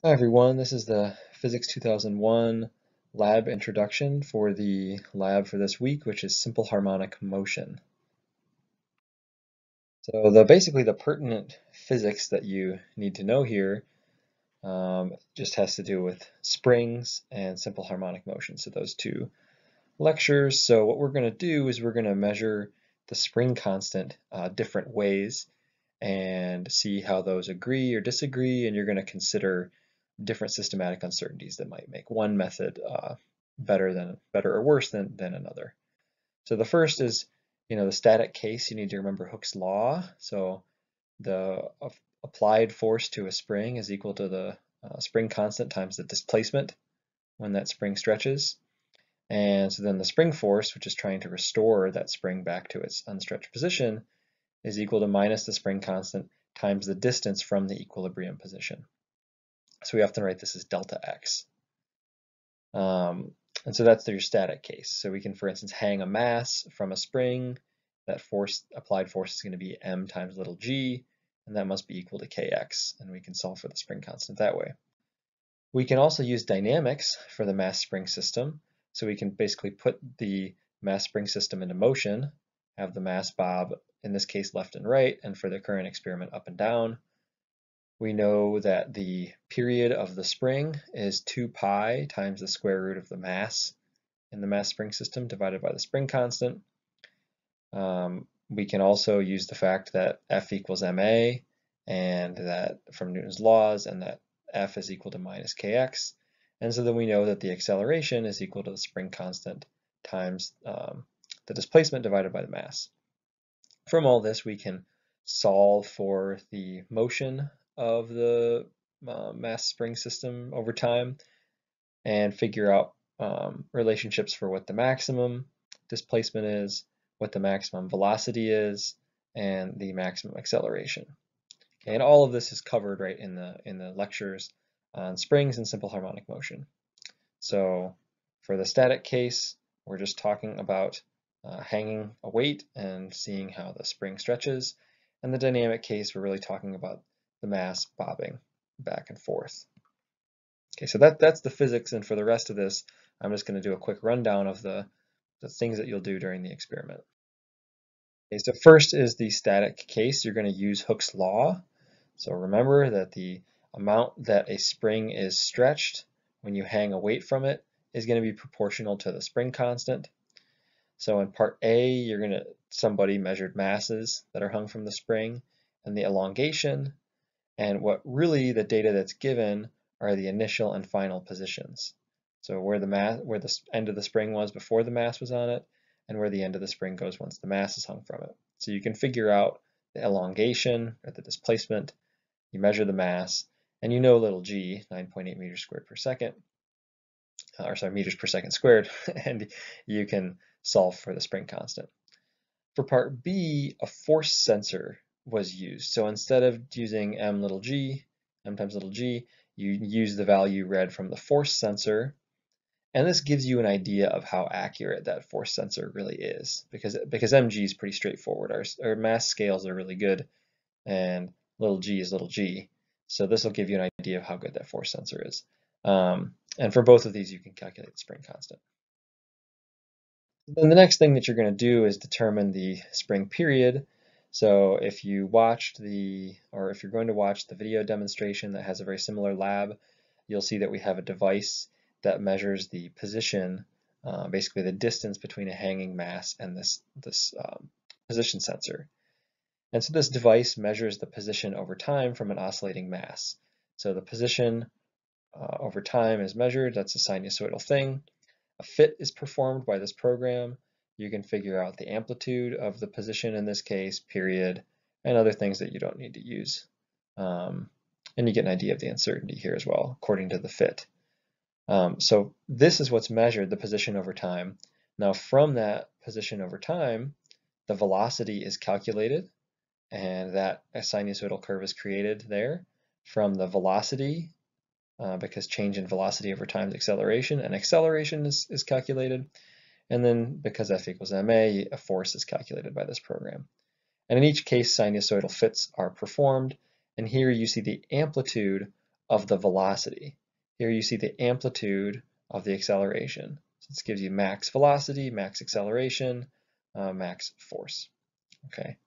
Hi everyone, this is the Physics 2001 lab introduction for the lab for this week, which is Simple Harmonic Motion. So basically the pertinent physics that you need to know here just has to do with springs and simple harmonic motion, so those two lectures. So what we're going to do is we're going to measure the spring constant different ways and see how those agree or disagree, and you're going to consider different systematic uncertainties that might make one method better or worse than another. So the first is, the static case. You need to remember Hooke's law. So the applied force to a spring is equal to the spring constant times the displacement when that spring stretches. And so then the spring force, which is trying to restore that spring back to its unstretched position, is equal to minus the spring constant times the distance from the equilibrium position. So we often write this as delta x. And so that's your static case. So we can, for instance, hang a mass from a spring. That applied force is going to be m times little g, and that must be equal to kx. And we can solve for the spring constant that way. We can also use dynamics for the mass spring system. So we can basically put the mass spring system into motion, have the mass bob, in this case left and right, and for the current experiment up and down. We know that the period of the spring is 2 pi times the square root of the mass in the mass spring system divided by the spring constant. We can also use the fact that F equals ma, and that from Newton's laws, and that F is equal to minus kx. And so then we know that the acceleration is equal to the spring constant times the displacement divided by the mass. From all this, we can solve for the motion of the mass spring system over time and figure out relationships for what the maximum displacement is, what the maximum velocity is, and the maximum acceleration. Okay, and all of this is covered right in the lectures on springs and simple harmonic motion. So for the static case, we're just talking about hanging a weight and seeing how the spring stretches. And the dynamic case, we're really talking about the mass bobbing back and forth. Okay, so that's the physics, and for the rest of this, I'm just going to do a quick rundown of the things that you'll do during the experiment. Okay, so first is the static case. You're going to use Hooke's law. So remember that the amount that a spring is stretched when you hang a weight from it is going to be proportional to the spring constant. So in part A, somebody measured masses that are hung from the spring and the elongation, and what really the data that's given are the initial and final positions. So where the end of the spring was before the mass was on it, and where the end of the spring goes once the mass is hung from it. So you can figure out the elongation or the displacement, you measure the mass, and you know little g, 9.8 meters squared per second, meters per second squared, and you can solve for the spring constant. For part B, a force sensor was used. So instead of using m times little g, you use the value read from the force sensor. And this gives you an idea of how accurate that force sensor really is, because mg is pretty straightforward. Our mass scales are really good, and little g is little g. So this will give you an idea of how good that force sensor is. And for both of these, you can calculate the spring constant. Then the next thing that you're going to do is determine the spring period. So if you're going to watch the video demonstration that has a very similar lab, you'll see that we have a device that measures the position, basically the distance between a hanging mass and this position sensor. And so this device measures the position over time from an oscillating mass. So the position over time is measured. That's a sinusoidal thing. A fit is performed by this program. You can figure out the amplitude of the position in this case, period, and other things that you don't need to use. And you get an idea of the uncertainty here as well, according to the fit. So this is what's measured, the position over time. Now from that position over time, the velocity is calculated, and that a sinusoidal curve is created there from the velocity, because change in velocity over time is acceleration, and acceleration is calculated. And then because F equals ma, a force is calculated by this program. And in each case, sinusoidal fits are performed. And here you see the amplitude of the velocity. Here you see the amplitude of the acceleration. So this gives you max velocity, max acceleration, max force. Okay.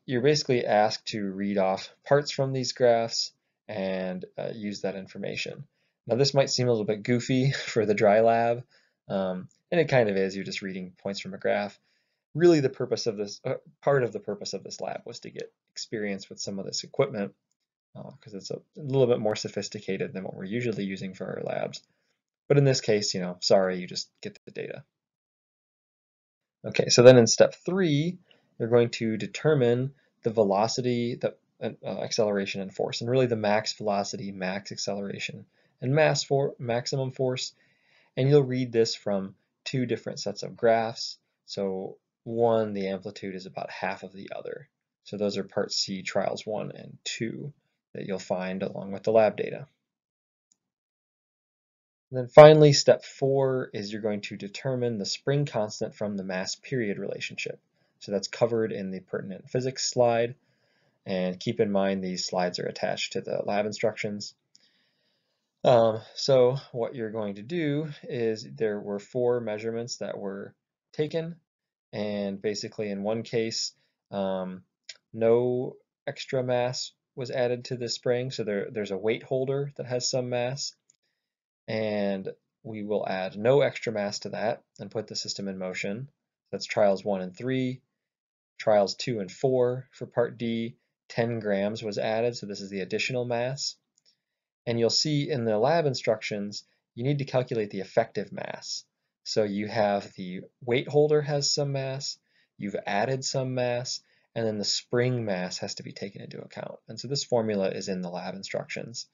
You're basically asked to read off parts from these graphs and use that information. Now this might seem a little bit goofy for the dry lab, and it kind of is. You're just reading points from a graph. Really the purpose of this, part of the purpose of this lab was to get experience with some of this equipment because it's a little bit more sophisticated than what we're usually using for our labs. But in this case, sorry, you just get the data. Okay, so then in step 3, you're going to determine the velocity, the acceleration and force, and really the max velocity, max acceleration, and maximum force. And you'll read this from 2 different sets of graphs. So one, the amplitude is about half of the other. So those are part C, trials 1 and 2 that you'll find along with the lab data. And then finally, step 4 is you're going to determine the spring constant from the mass period relationship. So that's covered in the pertinent physics slide. And keep in mind these slides are attached to the lab instructions. So what you're going to do is there were 4 measurements that were taken. And basically in one case, no extra mass was added to the spring. So there's a weight holder that has some mass. And we will add no extra mass to that and put the system in motion. That's trials 1 and 3. Trials 2 and 4 for part D, 10 grams was added, so this is the additional mass. And you'll see in the lab instructions, you need to calculate the effective mass. So you have the weight holder has some mass, you've added some mass, and then the spring mass has to be taken into account. And so this formula is in the lab instructions.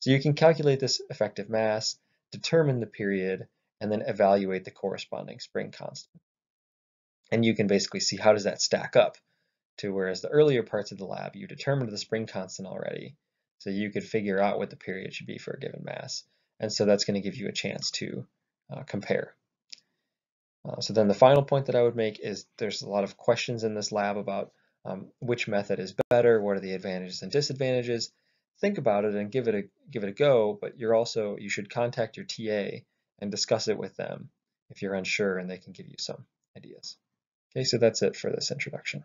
So you can calculate this effective mass, determine the period, and then evaluate the corresponding spring constant. And you can basically see how does that stack up to whereas the earlier parts of the lab, you determined the spring constant already. So you could figure out what the period should be for a given mass. And so that's going to give you a chance to compare. So then the final point that I would make is there's a lot of questions in this lab about which method is better, what are the advantages and disadvantages. Think about it and give it a go, but you should contact your TA and discuss it with them if you're unsure, and they can give you some ideas. Okay, so that's it for this introduction.